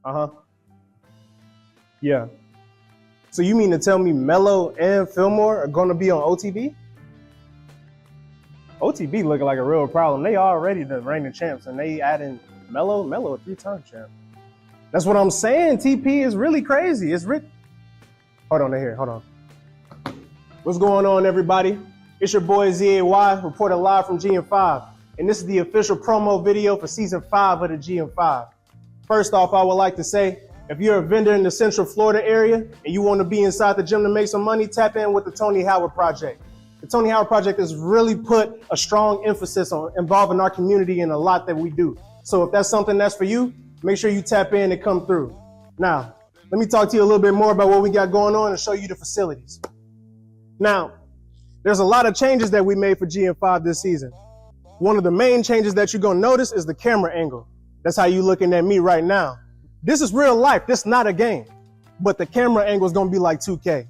Uh-huh. Yeah. So you mean to tell me Melo and Fillmore are going to be on OTB? OTB looking like a real problem. They already the reigning champs, and they adding Melo a 3-time champ. That's what I'm saying. TP is really crazy. It's Hold on here. Hold on. What's going on, everybody? It's your boy ZAY, reported live from GM5, and this is the official promo video for season 5 of the GM5. First off, I would like to say, if you're a vendor in the Central Florida area and you want to be inside the gym to make some money, tap in with the Tony Howard Project. The Tony Howard Project has really put a strong emphasis on involving our community in a lot that we do. So if that's something that's for you, make sure you tap in and come through. Now, let me talk to you a little bit more about what we got going on and show you the facilities. Now, there's a lot of changes that we made for GM5 this season. One of the main changes that you're going to notice is the camera angle. That's how you looking at me right now. This is real life. This is not a game. But the camera angle is going to be like 2K.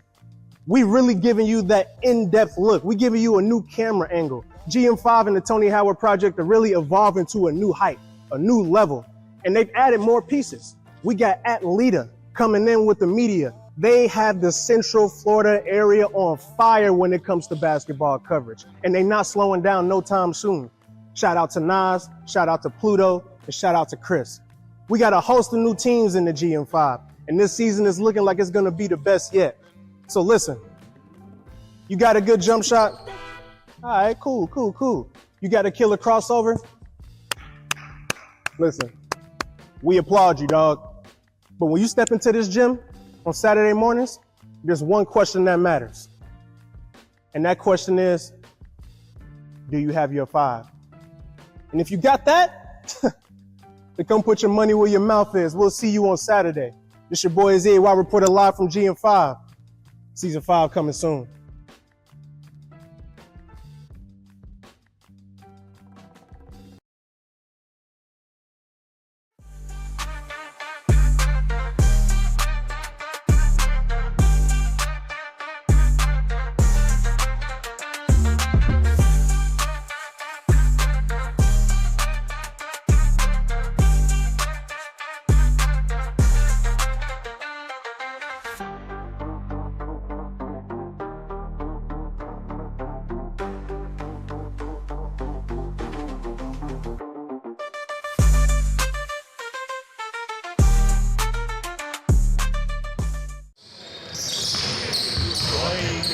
We really giving you that in-depth look. We giving you a new camera angle. GM5 and the Tony Howard Project are really evolving to a new height, a new level. And they've added more pieces. We got Atleta coming in with the media. They have the Central Florida area on fire when it comes to basketball coverage. And they're not slowing down no time soon. Shout out to Nas, shout out to Pluto, and shout out to Chris. We got a host of new teams in the GM5, and this season is looking like it's gonna be the best yet. So listen, you got a good jump shot? All right, cool. You got a killer crossover? Listen, we applaud you, dog. But when you step into this gym on Saturday mornings, there's one question that matters. And that question is, do you have your 5? And if you got that, then come put your money where your mouth is. We'll see you on Saturday. This your boy ZAY, reported live from GM5. Season 5 coming soon.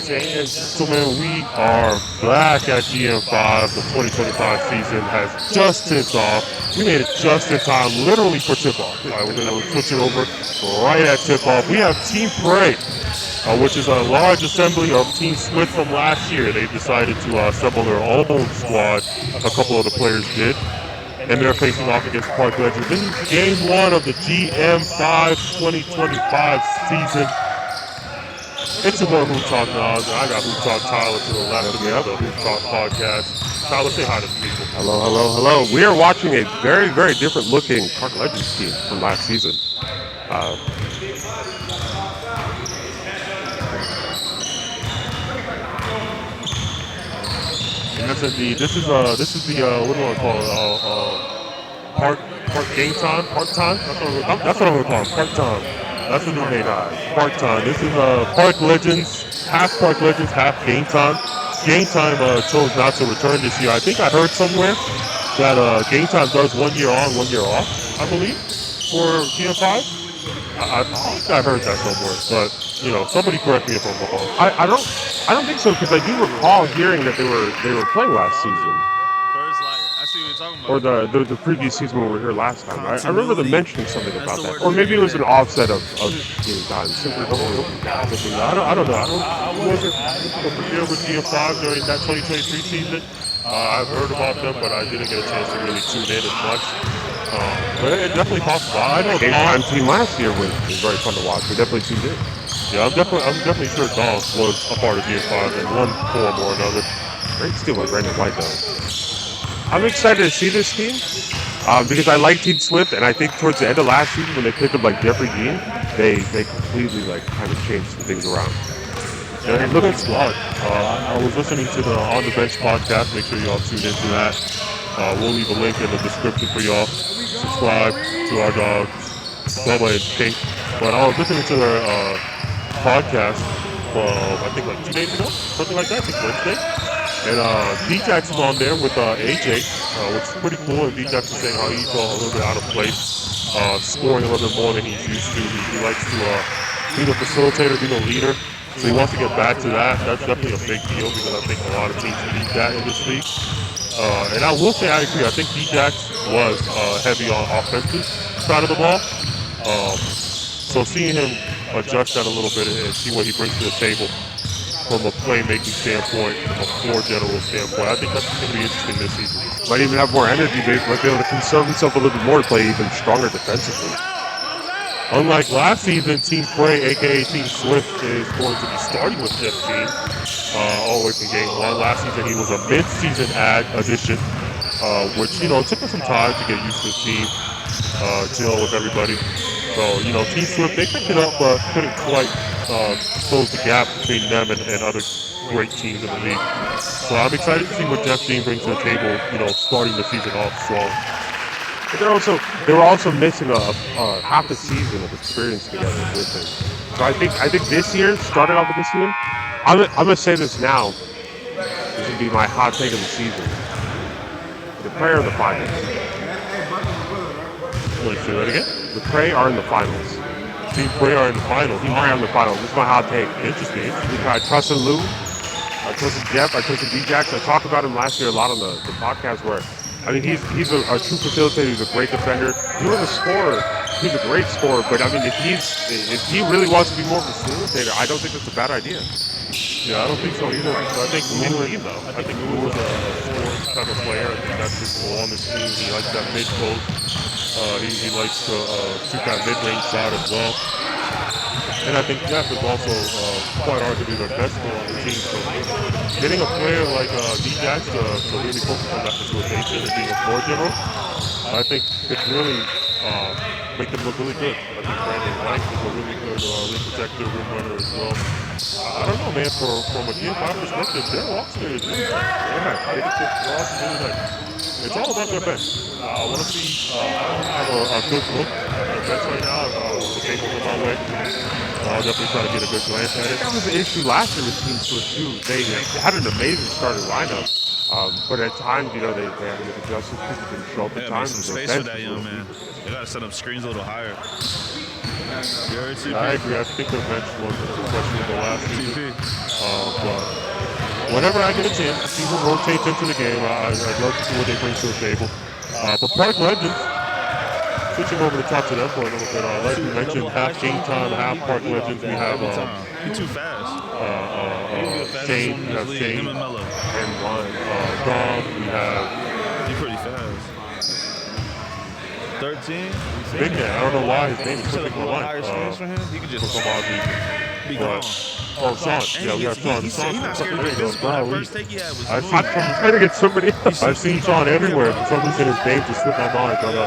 Ladies and gentlemen, we are back at GM5. The 2025 season has just tipped off. We made it just in time, literally for tip-off. We're going to switch it over right at tip-off. We have Team Parade, which is a large assembly of Team Split from last year. They decided to assemble their own squad. A couple of the players did. And they're facing off against Park Legends. This is game 1 of the GM5 2025 season. It's your boy Hoop Talk Nas, and I got Hoop Talk Tyler to the left of me, the Hoop Talk podcast. Tyler, say hi to the people. Hello. We are watching a very, very different looking Park Legends team from last season. Yes, indeed. This is the what do I call it? Park game time? Park time? That's what I'm gonna call it. Park time. That's the new name. Park time. This is Park Legends, half Park Legends, half Game Time. Game Time chose not to return this year. I think I heard somewhere that Game Time does 1 year on, 1 year off, I believe, for GM5. I think I heard that somewhere, but somebody correct me if I'm wrong. I don't think so, because I do recall hearing that they were playing last season. Or the previous season when we were here last time. I remember them mentioning something about that. Or maybe it was an offset of game time. I don't know. I wasn't familiar with GM5 during that 2023 season. I've heard about them, but I didn't get a chance to really tune in as much. But it's definitely possible. I know the game time team last year was very fun to watch. We definitely tuned in. Yeah, I'm definitely sure Dolph was a part of GM5 in one form or another. Great steal by Brandon White, though. I'm excited to see this team because I like Team Swift, and I think towards the end of last season when they picked up Jeffrey Dean, they completely kind of changed some things around. Yeah, look at squad. I was listening to the On the Bench podcast. Make sure y'all tune into that. We'll leave a link in the description for y'all. Subscribe to our dogs. Bubba and Pink. But I was listening to their podcast I think like 2 days ago, something like that, I think Wednesday. And D-Jax is on there with AJ, which is pretty cool. And D-Jax is saying how he felt a little bit out of place, scoring a little bit more than he's used to. He likes to be the facilitator, be the leader. So he wants to get back to that. That's definitely a big deal because I think a lot of teams need that in this league. And I will say I agree. I think D-Jax was heavy on offensive side of the ball. So seeing him adjust that a little bit and see what he brings to the table from a playmaking standpoint, from a floor general standpoint, I think that's going to be interesting this season. Might even have more energy, might be able to conserve himself a little bit more to play even stronger defensively. Unlike last season, Team Prey, aka Team Swift, is going to be starting with Jeff Team all the way from game 1. Last season, he was a mid-season addition, which, you know, took us some time to get used to the team, gel with everybody. So, you know, Team Swift, they picked it up, but couldn't quite close the gap between them and other great teams in the league. So I'm excited to see what Jeff Dean brings to the table, you know, starting the season off strong. But they were also missing a half a season of experience together with him. So I think this year, starting off with this year, I'm gonna say this now. This would be my hot take of the season. The Prey are in the finals. Let's say that again. The Prey are in the finals. Team Prey are in the finals. Team Prey are in the finals. This is my hot take. Interesting. I trusted Lou. I trusted Jeff. I trusted D-Jax. I talked about him last year a lot on the podcast where, I mean, he's a true facilitator. He's a great defender. He was a scorer. He's a great scorer. But I mean, if he really wants to be more of a facilitator, I don't think that's a bad idea. Yeah, I don't think so either. I think Lou is a scoring type of player. I think that's his role on this team. He likes that mid-post. He likes to shoot that mid-range shot as well. And I think Jeff is also quite arguably the best scorer on the team. So getting a player like D-Jax to really focus on that facilitation and being a floor general, I think it really make them look really good. I think Brandon White is a really good rim protector, rim runner as well. I don't know, man, from a GM5 perspective, their roster is really good. It's all about their bench. I want to see a good look at their bench right now. The tables on my way. I'll definitely try to get a good glance at it. That was the issue last year with Team Swift too. They had an amazing starting lineup. But at times, you know, they had to make adjustments because they didn't show up at times. Make some space for that young man. They got to set up screens a little higher. I agree. I think their bench was questionable last season. But whenever I get a chance, the season rotates into the game. I'd love to see what they bring to the table. But Park Legends, switching over the top to them for a little bit. Like you mentioned, half Game Time, half Park Legends. We have He's too fast. Shane, we have Shane and Dom. We have. He's pretty fast. 13. Big man. I don't know why his name is Set up slipping a my little mind. higher screens for him. He could For just some odd reason. be gone. Oh, Sean. Yeah, we have Sean. He's not scared to be physical. That first take he had was I'm smooth. trying to get somebody else. I've seen Sean everywhere. For some reason, his name just slipped my mind. But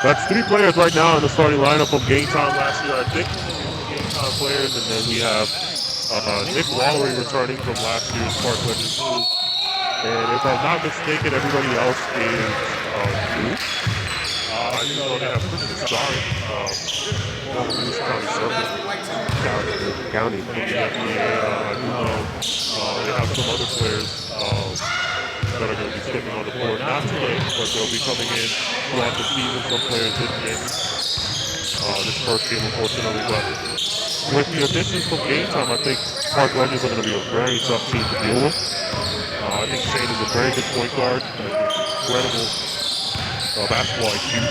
that's 3 players right now in the starting lineup from Game Time last year, I think. Game Time players, and then we have Nick Wallery returning from last year's Park Legends too. And if I'm not mistaken, everybody else is new. I know they have Christian Starr, former Lewis County Circuit. County. I do know they have some other players that are going to be stepping on the board. Not today, but they'll be coming in throughout the season. Some players didn't get this first game, unfortunately. But with the additions from Game Time, I think Park Legends are going to be a very tough team to deal with. I think Shane is a very good point guard, incredible basketball IQ.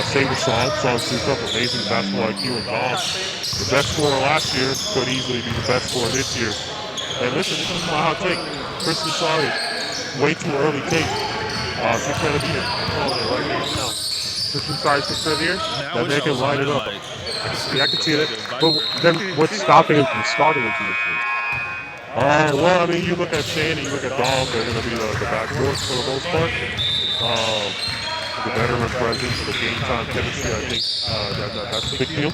Same with Sean. Sean Sukup, amazing basketball IQ, and Dom, the best scorer last year, could easily be the best scorer this year. And listen, this is my hot take. Christian Sorry, way too early take. 6 man of the year. I'm calling it right now. Christian Sorry, 6 man of the year. That man can light it up. Yeah, I can see that. But then what's stopping him from starting into this league? Well, I mean, you look at Shane and you look at Dom, they're going to be the backcourts for the most part. The veteran presence, the game time chemistry, I think that's a big deal.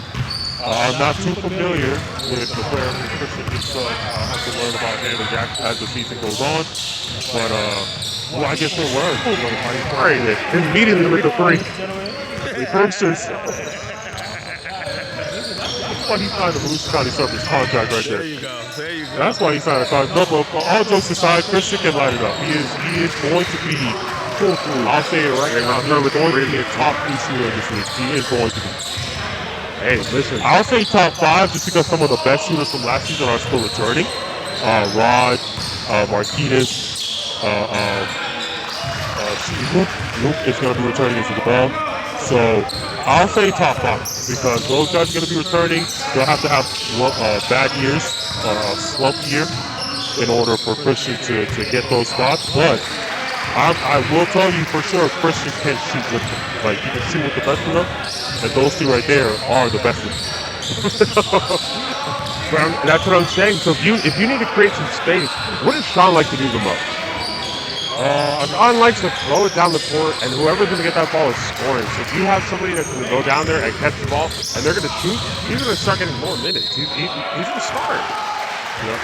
I'm not too familiar with the player who Christian just have to learn about him as the season goes on. But, well, I guess we'll learn. Immediately with the 3. The first is That's why he signed the Volusia County Surface contract right There there. you go. There you go. That's why he signed a contract. No, but all jokes aside, Christian can light it up. He is going to be. I'll say it right now. He's going to be a top 3 shooter in this league. He is going to be. Hey, listen. I'll say top 5 just because some of the best shooters from last season are still returning. Rod, Martinez, Luke is going to be returning as well. So I'll say top 5 because those guys are going to be returning. They'll have to have bad years, slump year, in order for Christian to get those spots. But I will tell you for sure, Christian can shoot with them. Like, you can shoot with the best of them, and those two right there are the best of them. That's what I'm saying. So if you need to create some space, what does Sean like to do the most? Sean likes to throw it down the court, and whoever's going to get that ball is scoring. So if you have somebody that's going to go down there and catch the ball, and they're going to shoot, he's going to start getting more minutes. He's going to start. Yeah.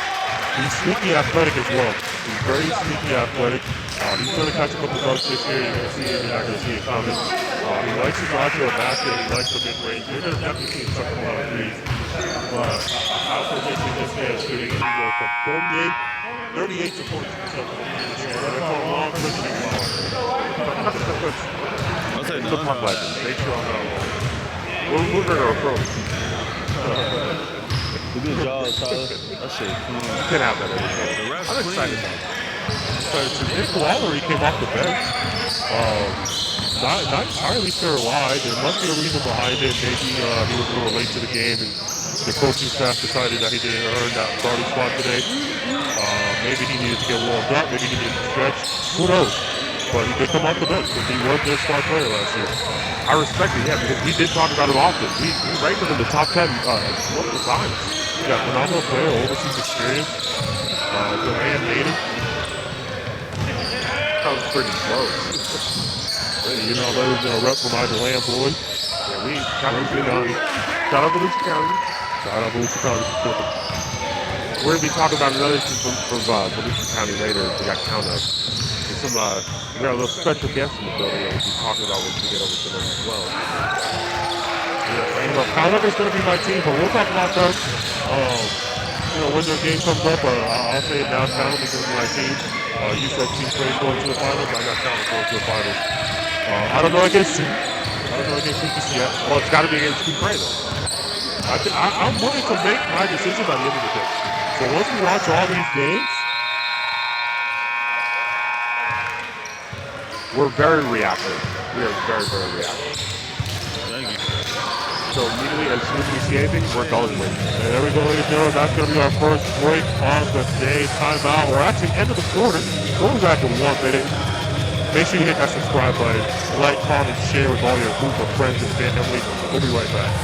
He's sneaky athletic as well. He's very sneaky athletic. He's going to catch a couple dunks this year. You're going to see it. You're not going to see it coming. He likes to drive to a basket. He likes the mid-range. You're going to definitely see him chuck a lot of threes. But I'll predict this man shooting anywhere from 38 to 42% from the field this year. That's a long Christian ball. I'll say The pump no. legend. Make sure I'm not wrong. We're going to approach. Good job, Tyler. That shit clean. Can't have that anymore. The ref's I'm clean. excited about it. So Nick Lowry came off the bench. Not entirely sure why. There must be a reason behind it. Maybe he was a little late to the game and the coaching staff decided that he didn't earn that starting spot today. Maybe he needed to get warmed up. Maybe he needed to stretch. Who knows? But he did come off the bench because he was their star player last year. I respect it, yeah, because we did talk about him often. We ranked him in the top 10 multiple times. Yeah, phenomenal player, overseas experience. Durant native. That was pretty close. You know, there's a rep from either Lamb Boyd. Yeah, we shout out to County. Shout out to Volusia County. Shout out Volusia County. We're going to be talking about another team from Volusia County later. We got Count Up. We got a little special guest in the building that we'll be talking about once we get over to them as well. Yeah, you know, Count is going to be my team, but we'll talk about that. When their game comes up, I'll say it now. Count is going to be my team. You said Team Trey going to the finals. I got Count going to the finals. I don't know against Team. I don't know against Team just yet. Well, it's got to be against Team Trey, though. I'm willing to make my decision by the end of the day. So once we watch all these games, We're very reactive. We are very, very reactive. Thank you. So immediately, as soon as we see anything, we're going with it. and there we go, ladies and gentlemen. That's going to be our first break of the day. Timeout. We're actually end of the quarter. We'll be back in 1 minute. Make sure you hit that subscribe button, like, comment, share with all your group of friends and family. We'll be right back.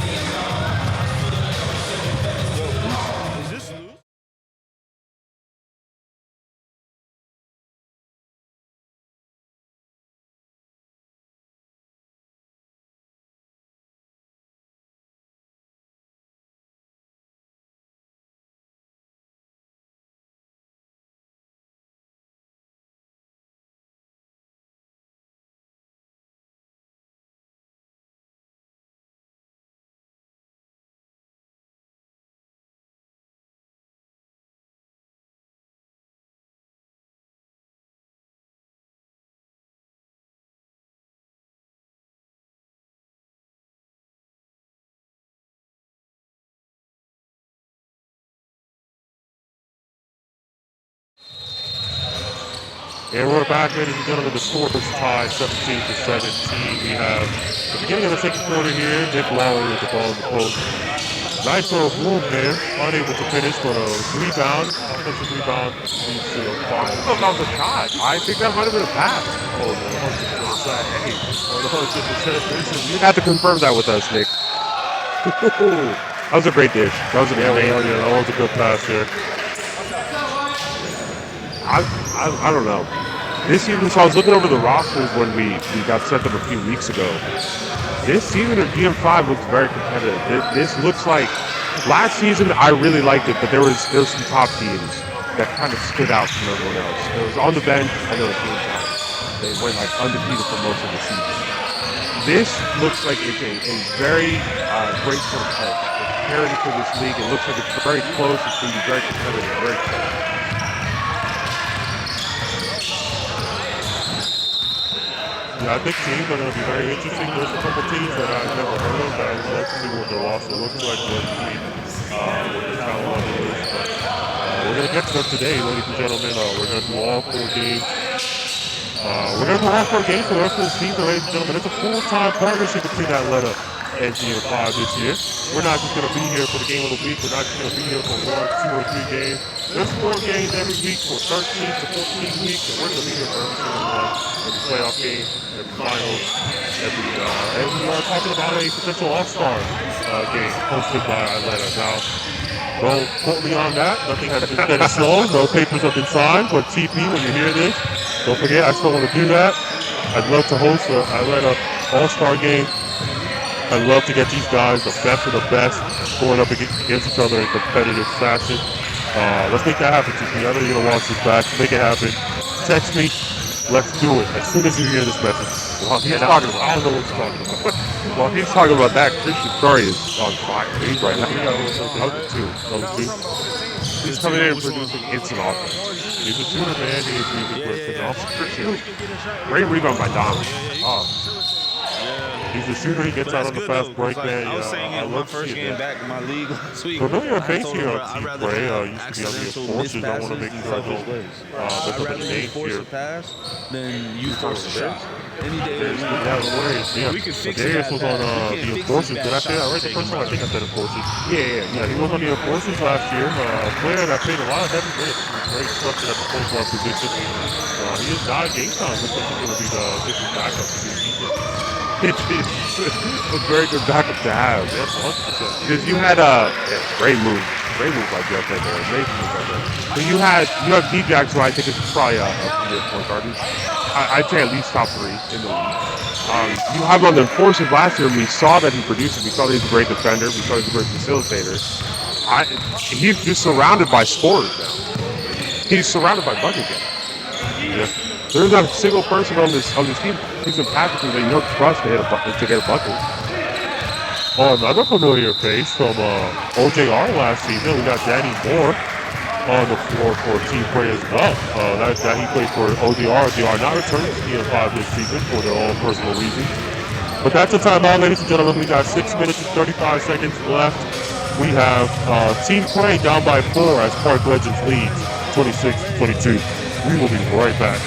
Is this loose? And we're back, ladies and gentlemen. The score is tied 17 to 17. We have the beginning of the second quarter here. Nick Lowry with the ball in the post. Nice little move there. Unable to finish, but a rebound. Offensive rebound leads to a I don't know if that was a shot. I think that might have been a pass. Oh, no. You have to confirm that with us, Nick. That was a great dish. That was a Yeah, great that was a good pass there. I don't know. This season, so I was looking over the rosters when we got sent them a few weeks ago. This season of GM5 looks very competitive. This looks like last season I really liked it, but there was some top teams that kind of stood out from everyone else. There was on the bench and there was teams out. They went like undefeated for most of the season. This looks like it's a very great sort of health. preparing for this league. It looks like it's very close. It's going to be very competitive. Very close. Yeah, I think teams are going to be very interesting. There's a couple teams that I've never heard of that I would love to see what their roster looks like, what their talent level is. But we're going to get to them today, ladies and gentlemen. We're going to do all 4 games. We're going to do all 4 games for the rest of the season, ladies and gentlemen. It's a full-time partnership between Atlanta and GM5 this year. We're not just going to be here for the game of the week. We're not just going to be here for 1, 2, or 3 games. There's 4 games every week for 13 to 14 weeks, and we're going to be here for every single one. Every playoff game, every finals, and we are talking about a potential All-Star game hosted by Atlanta. Now, don't quote me on that. Nothing has been set in stone. No papers have been signed. But TP, when you hear this, don't forget, I still want to do that. I'd love to host an Atlanta All-Star game. I'd love to get these guys, the best of the best, going up against each other in competitive fashion. Let's make that happen, TP. I know you're going to watch this back. Make it happen. Text me. Let's do it. As soon as you hear this message. Well, he's talking about. I don't know what he's talking about. Well, he's talking about that. Christian Curry is on fire. He's right now. Those two. He's coming in and producing instant offense. He's a shooter, man. He's really good. Christian, great rebound by Donovan. He's a shooter. He gets out on the fast break, man. I was saying I in my love first seeing game that. back in my league last week. Familiar I face told here him, on I'd Team rather Prey. have Used to be on the accidental enforcers. I want to make mispasses sure I than don't plays. mess I'd up rather the you names force here. a pass than you force a shot. Any day of the week. Yeah, We can fix Darius that was on bad. We the can't fix enforcers. these Did I bad say that shots right? The we're first time I think I said enforcers. Yeah. He was on the enforcers last year. A player that played a lot of heavy minutes. He was very trusted at the point guard position. He is not a game time. Looks like he's going to be the backup to this season. It is a very good backup to have. Yes, 100%. Because you had great move by Jeff right there, amazing move by Jeff. But you have D-Jax, who I think is probably a premier point guard. I'd say at least top 3 in the league. You have him on the enforcers last year, and we saw that he produced it. We saw that he's a great defender. We saw he's a great facilitator. He's just surrounded by scorers now. He's surrounded by bucket getters. Yeah. There's not a single person on this team who's impactful that you don't trust to get a bucket. Another familiar face from OJR last season. We got Danny Moore on the floor for Team Prey as well. That he played for OJR. They are not returning to GM5 this season for their own personal reasons. But that's a timeout, ladies and gentlemen. We got 6 minutes and 35 seconds left. We have Team Prey down by 4 as Park Legends leads 26-22. We will be right back.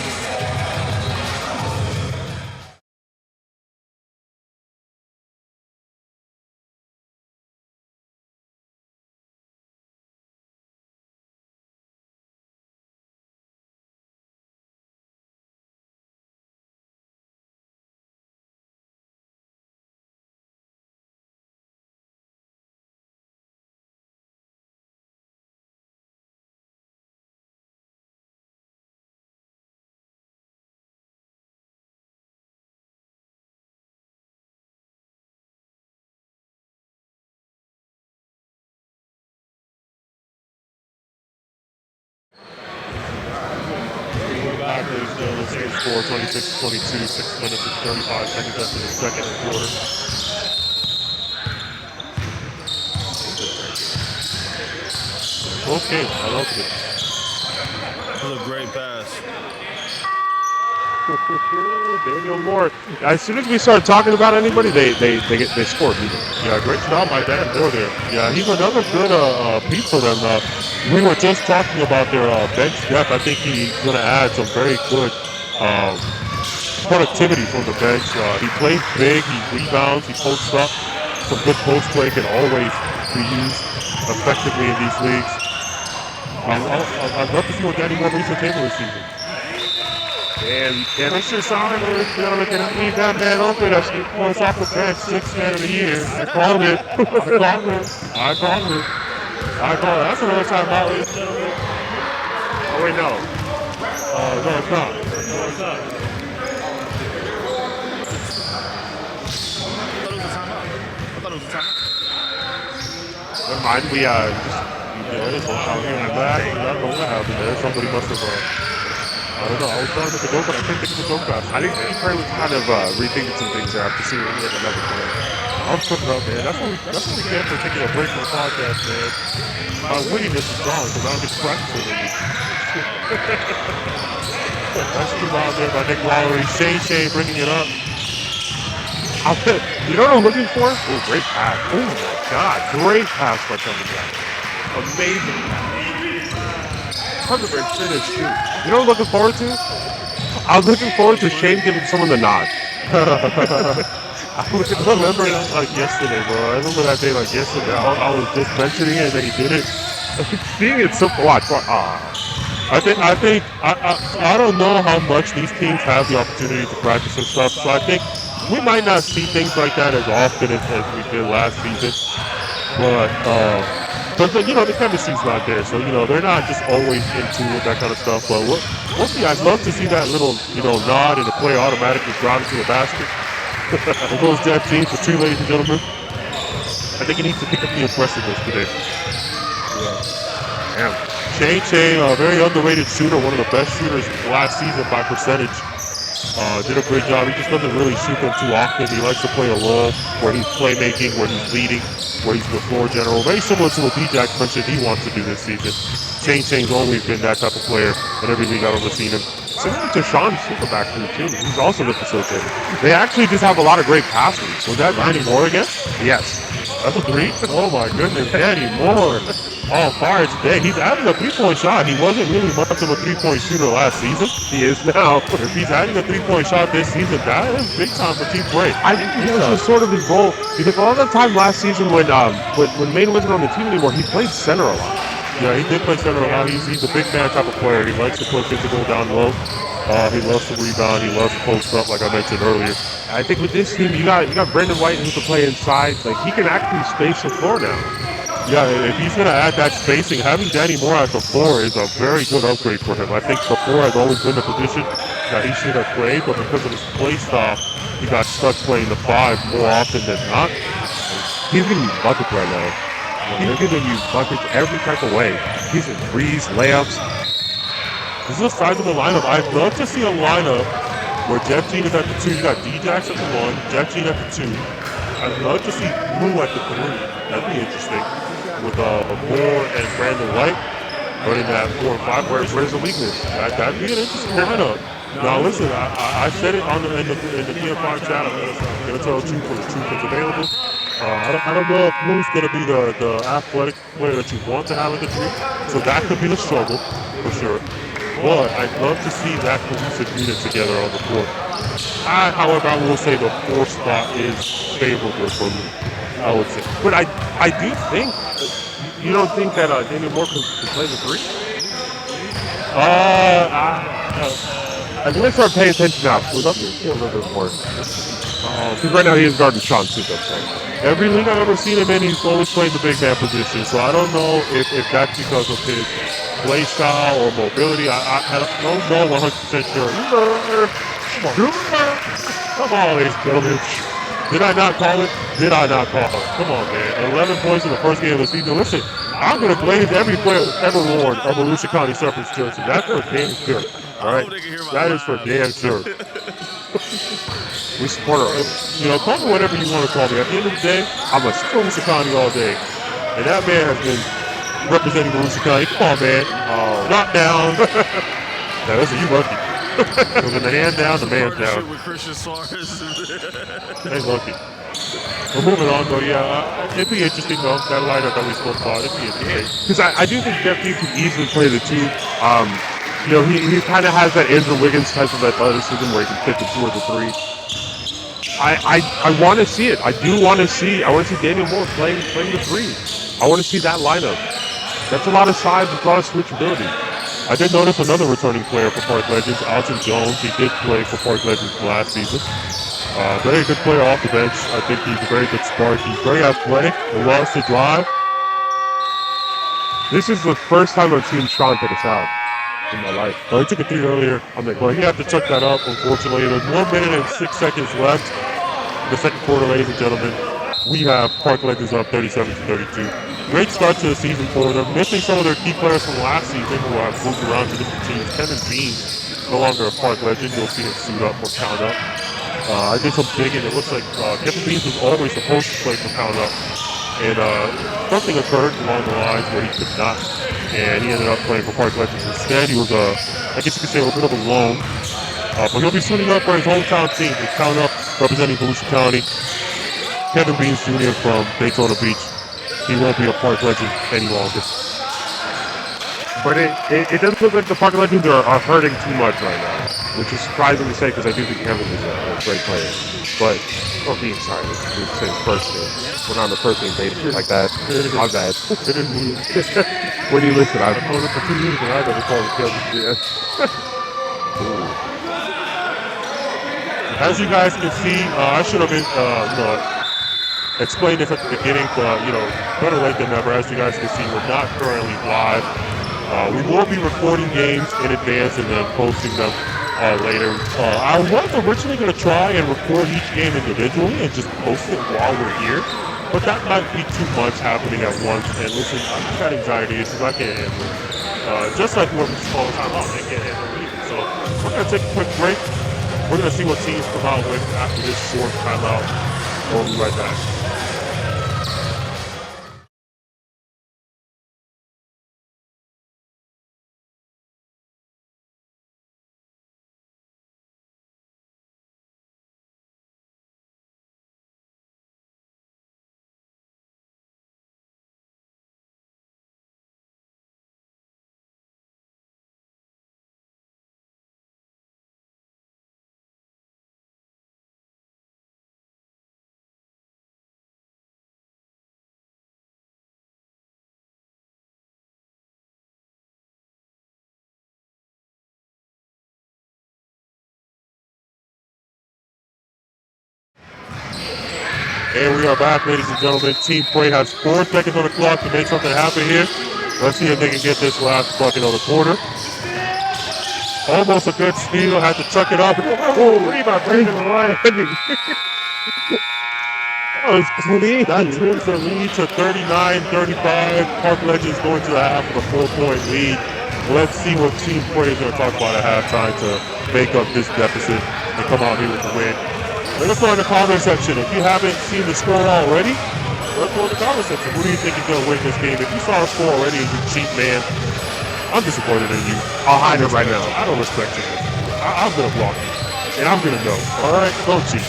Score 26-22, 6 minutes and 35 seconds after the second quarter. Okay, I love it. That was a great pass. Daniel Moore. As soon as we start talking about anybody, they score. Yeah, great job by Dan Moore there. Yeah, he's another good piece for them. We were just talking about their bench depth. I think he's going to add some very good productivity from the bench. He plays big, he rebounds, he posts up. Some good post play can always be used effectively in these leagues. I'd love to see what Danny Moore brings to the table this season. And Mr. Simon, ladies and gentlemen, can I leave that man open? That's 8 points off the bench, 6th man of the year. I called it. I called it. That's another time out, ladies and gentlemen. oh wait, no. No, it's not. No, it's not. I thought it was a timeout. Never mind. We There's one out here in the back. I don't know what happened there. Somebody must have. I don't know. I was trying to make a joke, but I couldn't think of a joke fast. I think Curry was kind of rethinking some things there after seeing him hit another play. I'm tripping up, man. That's what we get for taking a break from the podcast, man. My wittiness is gone because I don't get to practice with you. That's too loud there by Nick Lowry. Shane bringing it up. You know what I'm looking for? Oh, great pass. Oh my God, great pass by Kevin Jack. Amazing pass. 100% finish too. You know what I'm looking forward to? I'm looking forward to Shane giving someone the nod. I remember that like yesterday, bro. I remember that day like yesterday. I was just mentioning it and then he did it. Seeing it so watch. I don't know how much these teams have the opportunity to practice and stuff. So I think we might not see things like that as often as we did last season. But you know, the chemistry's not there. So, you know, they're not just always into it, that kind of stuff. But we'll see. I'd love to see that little, you know, nod and the play automatically ground into the basket. It goes Jeff James for 2, ladies and gentlemen. I think he needs to pick up the impressiveness today. Damn. Shane, a very underrated shooter, one of the best shooters last season by percentage. Did a great job. He just doesn't really shoot them too often. He likes to play a role where he's playmaking, where he's leading, where he's the floor general. Very similar to what D-Jack mentioned he wants to do this season. Shane's always been that type of player in every league I've ever seen him. Similar to Sean Superback too. He's also the facilitator. They actually just have a lot of great passers. Was that Danny Moore again? Yes. That's a 3? Oh my goodness, Danny Moore. On fire today. He's adding a 3-point shot. He wasn't really much of a 3-point shooter last season. He is now. If he's adding a 3-point shot this season, that is big time for Team Bray. I think he was sort of his role because a lot of the time last season when Maine wasn't on the team anymore, he played center a lot. Yeah, he did play center a lot. He's a big man type of player. He likes to play physical down low. He loves to rebound. He loves to post up, like I mentioned earlier. I think with this team, you got Brandon White who can play inside. Like he can actually space the floor now. Yeah, if he's going to add that spacing, having Danny Moore at the 4 is a very good upgrade for him. I think the 4 has always been the position that he should have played, but because of his play style, he got stuck playing the 5 more often than not. He's giving you buckets right now. He's giving you buckets every type of way. He's in threes, layups. This is a sizable lineup. I'd love to see a lineup where Jeff Jean is at the 2, you got D-Jax at the 1, Jeff Jean at the 2. I'd love to see Blue at the 3. That'd be interesting. With Moore and Brandon White running that 4 and 5. Where's the weakness? That'd be an interesting lineup. Now listen, I said it in the GM5 chat. I'm gonna tell you for the truth that's available. I don't know if Blue's gonna be the athletic player that you want to have in the team, so that could be the struggle for sure. But I'd love to see that cohesive unit together on the court. However, I will say the 4 spot is favorable for me. I would say, but I do think you don't think that Damian Moore can play the 3. I think I start paying attention now. We'd love to see a little bit more. Because right now he is guarding Sean Super. Every league I've ever seen him in, he's always played the big man position. So I don't know if that's because of his play style or mobility. I don't know 100% sure. Come on, ladies and gentlemen. Did I not call it? Did I not call it? Come on, man. 11 points in the first game of the season. Listen, I'm going to blaze every player ever worn a Volusia County Serpents jersey. That's for damn sure. All right? That is for damn sure. We support our You know, call me whatever you want to call me. At the end of the day, I'm a Volusia County all day. And that man has been representing Volusia County. Come on, man. Knock down. Now, listen, you lucky. When the hand down, the man's down. Hey, lucky. We're moving on, though. Yeah, it'd be interesting, though. That lineup that we spoke about, it'd be interesting. Because I do think Jeff Dean could easily play the 2. You know, he kind of has that Andrew Wiggins type of athleticism where he can fit the 2 or the 3. I want to see it. I want to see Daniel Moore playing the 3. I want to see that lineup. That's a lot of size, a lot of switchability. I did notice another returning player for Park Legends, Alton Jones. He did play for Park Legends last season. Very good player off the bench. I think he's a very good spark. He's very athletic. He loves to drive. This is the first time I've seen Sean hit a foul in my life. He took a 3 earlier. But he had to chuck that up, unfortunately. There's 1 minute and 6 seconds left in the second quarter, ladies and gentlemen. We have Park Legends up 37-32. Great start to the season for them. Missing some of their key players from last season who have moved around to different teams. Kevin Bean, no longer a Park Legend. You'll see him suit up or count up. I did some digging. It looks like Kevin Beans was always supposed to play for Pound Up. And something occurred along the lines where he could not. And he ended up playing for Park Legends instead. He was, I guess you could say, a little bit of a loan. But he'll be suiting up for his hometown team. He's Pound Up, representing Volusia County. Kevin Beans Jr. from Daytona Beach. He won't be a Park Legend any longer. But it doesn't look like the Park Legends are hurting too much right now, which is surprising to say because I do think Kevin is a great player. But, or being sorry, we say first name. We're not on the first name basis like that. My bad. When you listen, I've known it for 2 years and I never called him Kevin. Yeah. As you guys can see, I should have been, explained this at the beginning, but, better late than never. As you guys can see, we're not currently live. We will be recording games in advance and then posting them later. I was originally going to try and record each game individually and just post it while we're here, but that might be too much happening at once. And listen, I've got anxiety issues. I can't handle it. Just like what we call the timeout, they can't handle it either. So we're going to take a quick break. We're going to see what teams come out with after this short timeout. We'll be right back. And we are back, ladies and gentlemen. Team Prey has 4 seconds on the clock to make something happen here. Let's see if they can get this last bucket on the quarter. Almost a good steal. Had to chuck it up. Oh, rebound. Brandon Ryan. That was clean. That trims the lead to 39-35. Park Legends going to the half with a 4-point lead. Let's see what Team Prey is going to talk about at halftime to make up this deficit and come out here with the win. Let us know in the comment section. If you haven't seen the score already, let us know in the comment section. Who do you think is going to win this game? If you saw the score already and you cheat, man, I'm disappointed in you. I'll hide it right now. I don't respect you. I'm going to block you. And I'm going to know. All right? Don't cheat.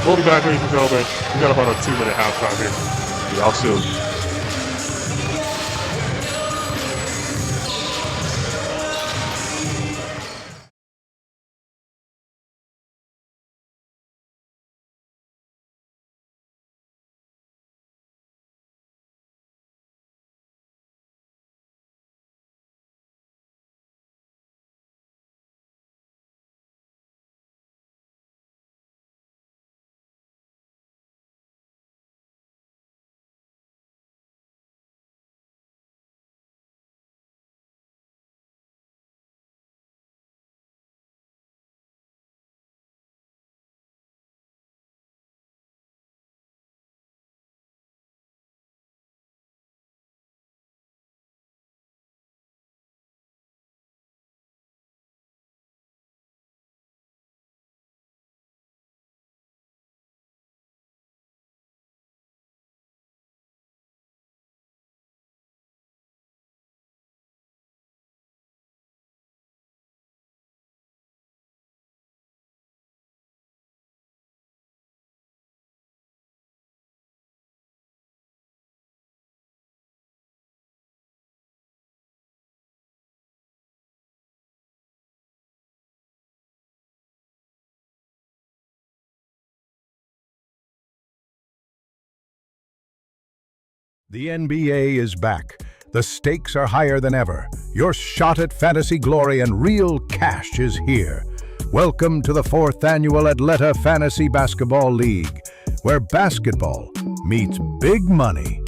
We'll be back, ladies and gentlemen. We got about a 2-minute halftime here. Y'all soon. The NBA is back. The stakes are higher than ever. Your shot at fantasy glory and real cash is here. Welcome to the 4th annual Atleta Fantasy Basketball League, where basketball meets big money.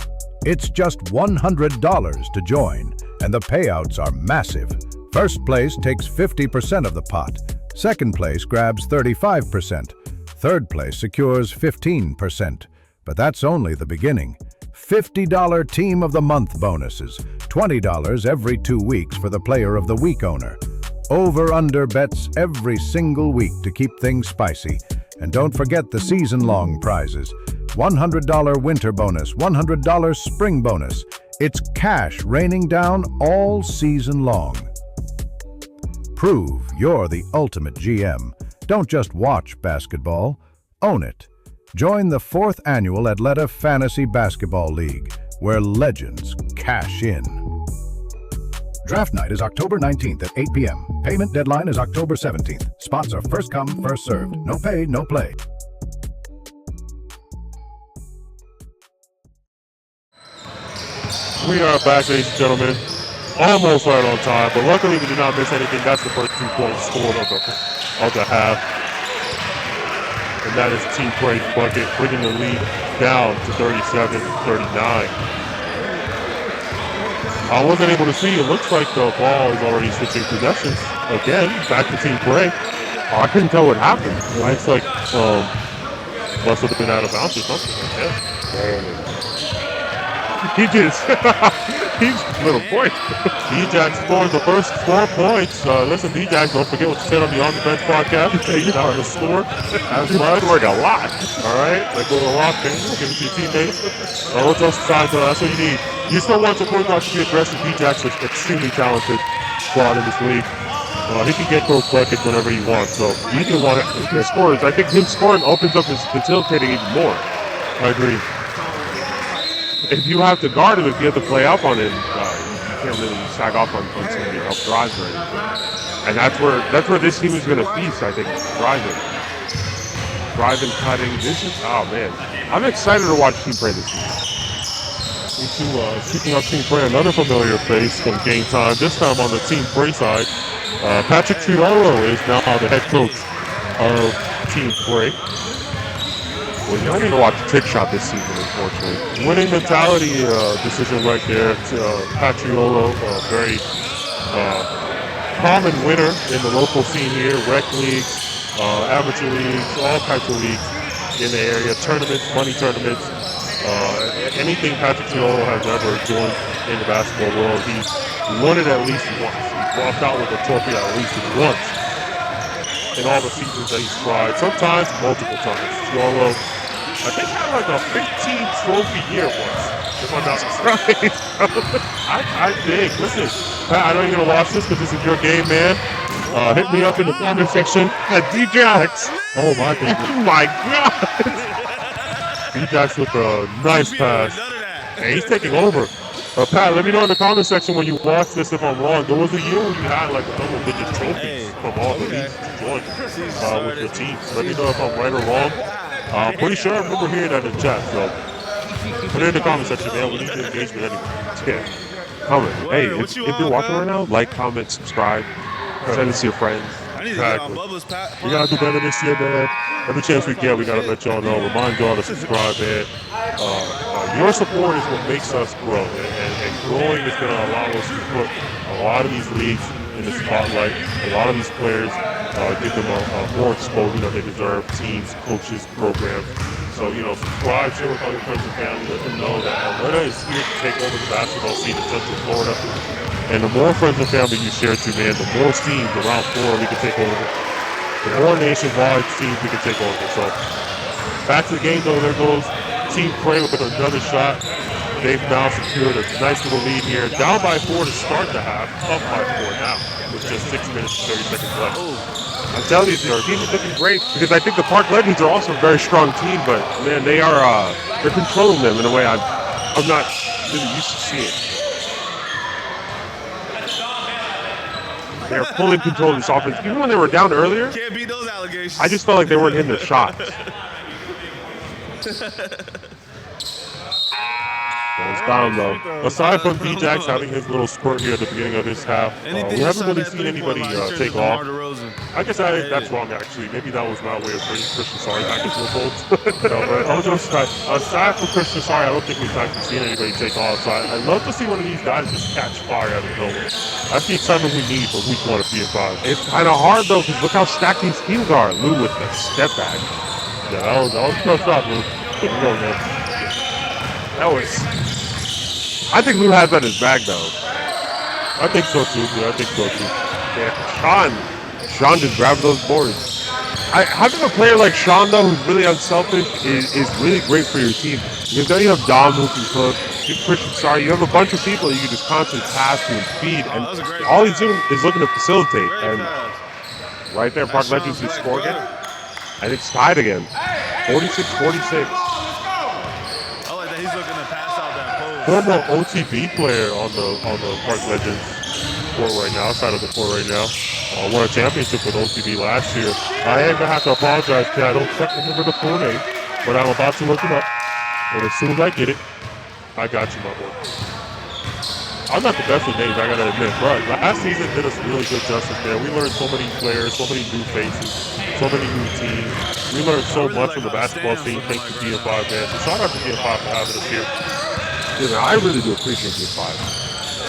It's just $100 to join, and the payouts are massive. First place takes 50% of the pot. Second place grabs 35%. Third place secures 15%. But that's only the beginning. $50 Team of the Month bonuses, $20 every 2 weeks for the Player of the Week owner. Over-under bets every single week to keep things spicy, And don't forget the season-long prizes. $100 winter bonus, $100 spring bonus. It's cash raining down all season long. Prove you're the ultimate GM. Don't just watch basketball, own it. Join the 4th annual Atleta Fantasy Basketball League, where legends cash in. Draft night is October 19th at 8 p.m. Payment deadline is October 17th. Spots are first come, first served. No pay, no play. We are back, ladies and gentlemen. Almost right on time, but luckily we did not miss anything. That's the first 2 points scored of the half. And that is Team Pray's bucket, bringing the lead down to 37-39. I wasn't able to see. It looks like the ball is already switching possessions. Again, back to Team Prey. I couldn't tell what happened. It's like, must have been out of bounds or something. Yeah. He just, he's little boy. D-Jack scores the first 4 points. Listen, D-Jack, don't forget what you said on the On the Bench podcast. You know the score. That's right. Scored a lot. All right, like go to a rock thing. Give it to your teammates. What's else besides that's what you need. You still want your point guard to be aggressive. D-Jack's an extremely talented squad in this league. He can get those buckets whenever he wants. So you can want it. He scores. I think him scoring opens up his facilitating even more. I agree. If you have to guard him, if you have to play up on him, you can't really sag off on somebody help drive or anything. And that's where this team is going to feast, I think, driving, cutting. This is, oh man, I'm excited to watch Team Prey this season. Me too. Speaking of Team Prey, another familiar face from Game Time. This time on the Team Prey side, Patrick Triolo is now the head coach of Team Prey. Well, you don't need to watch a trick shot this season, unfortunately. Winning mentality decision right there. Patriolo, very common winner in the local scene here. Rec leagues, amateur leagues, all types of leagues in the area. Tournaments, money tournaments. Anything Patrick Triolo has ever joined in the basketball world, he's won it at least once. He's walked out with a trophy at least once in all the seasons that he's tried. Sometimes multiple times. Triolo, I think had like a 15-trophy year once, if I'm not mistaken. I think. Listen, Pat, I know you're going to watch this because this is your game, man. Hit me up in the comment section at D-Jax. Oh, my goodness. Oh, my God. D-Jax with a nice pass. And he's taking over. Pat, let me know in the comment section when you watch this if I'm wrong. There was a year when you had like a double-digit trophies from all the leagues you joined with your team. Let me know if I'm right or wrong. I'm pretty sure I remember hearing that in the chat, so put it in the comment section, man. We need the engagement anyway. Yeah. Comment. Hey, if you're watching right now, like, comment, subscribe, send it to your friends. Exactly. We gotta do better this year, man. Every chance we get, we gotta let y'all know. Remind y'all to subscribe, man. Your support is what makes us grow, and growing is gonna allow us to put a lot of these leagues in the spotlight. A lot of these players, give them a more exposure that they deserve. Teams, coaches, programs. So, subscribe, share with all your friends and family. Let them know that Atlanta is here to take over the basketball scene in Central Florida. And the more friends and family you share to, man, the more teams around Florida we can take over. The more nationwide teams we can take over. So, back to the game, though. There goes Team Prey with another shot. They've now secured a nice little lead here. Down by 4 to start the half. Up by 4 now. With just 6 minutes and 30 seconds left. I'm telling you, their team is looking great because I think the Park Legends are also a very strong team, but man, they're controlling them in a way I'm not really used to seeing. They're fully controlling this offense. Even when they were down earlier, Can't beat those allegations. I just felt like they weren't hitting their shots. It's down though. Aside from D-Jax having his little spurt here at the beginning of this half, we haven't really seen anybody take off. I guess that's wrong actually. Maybe that was my way of bringing Christian Sorry back into the fold. Aside from Christian Sorry, I don't think we've actually seen anybody take off. So I'd love to see one of these guys just catch fire out of nowhere. That's the excitement we need for week 1 of PS5. It's kind of hard though because look how stacked these teams are. Lou with the step back. Yeah, that was tough shot, Lou. Good to go, man. That was. I think Lou has that in his bag though. I think so too. Yeah, I think so too. Yeah, Sean just grabbed those boards. having a player like Sean, though, who's really unselfish, is really great for your team. Because then you have Dom who can cook, you have Christian Star, you have a bunch of people you can just constantly pass to and feed, and all he's doing is looking to facilitate. And right there, Park Legends is scoring it, and it's tied again, 46-46. I like that he's looking to pass out that post. Former OTB player on the Park Legends court right now, side of the court right now. Won a championship with OTB last year. I am gonna have to apologize because I don't quite remember the full name, but I'm about to look him up. And as soon as I get it, I got you, my boy. I'm not the best with names, I gotta admit, but last season did us really good justice there. We learned so many players, so many new faces, so many new teams. We learned so much from the basketball scene thanks to GM5, man. So shout out to GM5 for having us here. Dude, I really do appreciate you 5.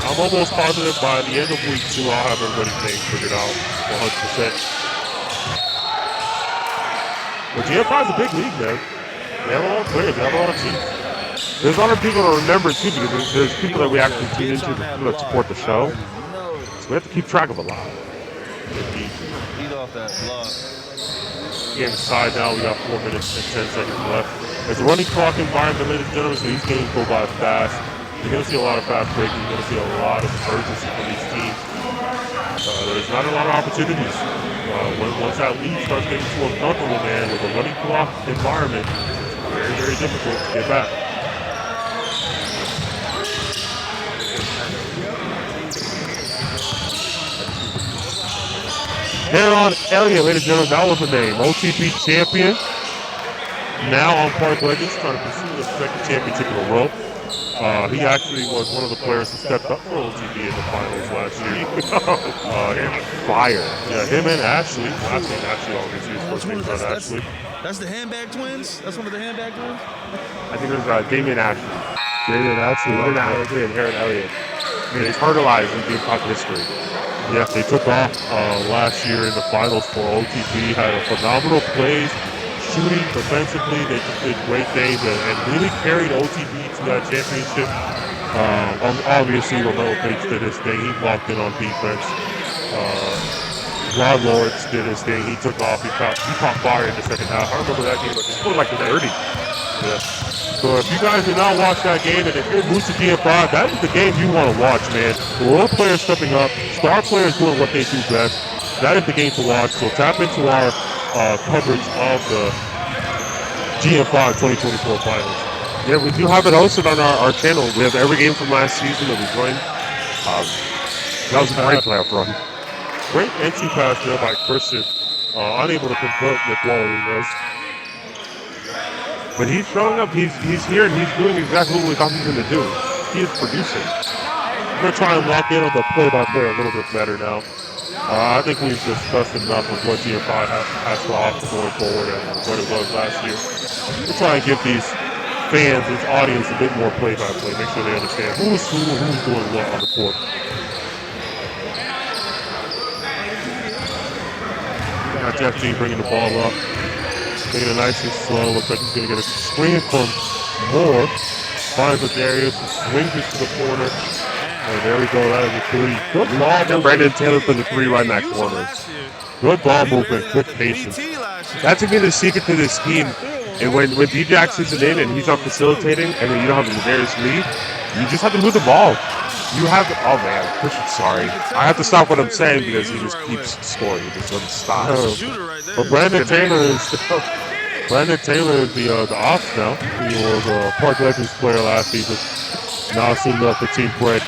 I'm almost positive by the end of week 2, I'll have everybody's name figured out 100%. But GM5 is a big league, man. They have a lot of players, they have a lot of teams. There's a lot of people to remember too, because there's people that we actually tune into that support the show. So we have to keep track of a lot. Eat off that block. Game side now, we got 4 minutes and 10 seconds left. It's a running clock environment, ladies and gentlemen, so these games go by fast. You're going to see a lot of fast breaking. You're going to see a lot of urgency from these teams. There's not a lot of opportunities. Once that lead starts getting too uncomfortable, man, with a running clock environment, it's very, very difficult to get back. Heron Elliott, ladies and gentlemen, that was the name. OTP champion. Now on Park Legends, trying to pursue the second championship in a row. He actually was one of the players who stepped up for OTP in the finals last year. Fire. Yeah, him and Ashley. Last name Ashley, obviously. His first name's not Ashley. That's the handbag twins? That's one of the handbag twins? I think it was Damian Ashley. David Ashley. Damian Ashley and Aaron Elliott. I mean, it's hurdleized in Game 5 history. Yeah, they took off last year in the finals for OTP. Had a phenomenal plays, shooting, defensively. They just did great things and really carried OTP to that championship. Obviously, Romero Page did his thing. He walked in on defense. Rod Lawrence did his thing. He took off. He caught fire in the second half. I remember that game. He scored like 30. Yeah. So if you guys did not watch that game, and if you're new to GM5, that is the game you want to watch, man. Role players stepping up, star players doing what they do best. That is the game to watch. So tap into our coverage of the GM5 2024 finals. Yeah, we do have it hosted on our channel. We have every game from last season that we joined. That was a great playoff run. Great entry pass there by Christian. Unable to convert Nick Waller. But he's showing up, he's here, and he's doing exactly what we thought he was going to do. He is producing. We're going to try and lock in on the play-by-play a little bit better now. I think we've discussed enough of what GM5 has to offer going forward and what it was last year. We'll try and give these fans, this audience, a bit more play-by-play. Make sure they understand who's doing what on the court. Got Jeff G bringing the ball up. Taking it nice and slow. Looks like he's going to get a screen from Moore. Finds the Darius, swings it to the corner. And there we go. That is a three. Good ball movement. Brandon Taylor for the 3 right in that corner. Good ball movement. Quick patience. That's again the secret to this scheme. And when D-Jax isn't in and he's not facilitating, and then you don't have the Darius lead, you just have to move the ball. You have to, oh man, sorry. I have to stop what I'm saying because he just keeps scoring. He just doesn't stop. But Brandon Taylor is the ops now. He was a Park Legends player last season. Now suiting up for Team Bread.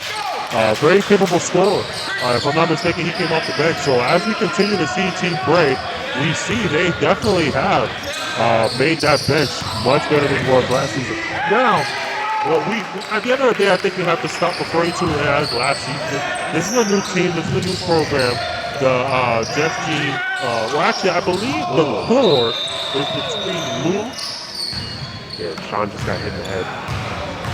Very capable scorer. If I'm not mistaken, he came off the bench. So as we continue to see Team Bread, we see they definitely have made that bench much better than it was last season. Now, well, at the end of the day, I think we have to stop referring to it as last season. This is a new team. This is a new program. The Jeff G. Well, actually, I believe the core is between Luke. Yeah, Sean just got hit in the head.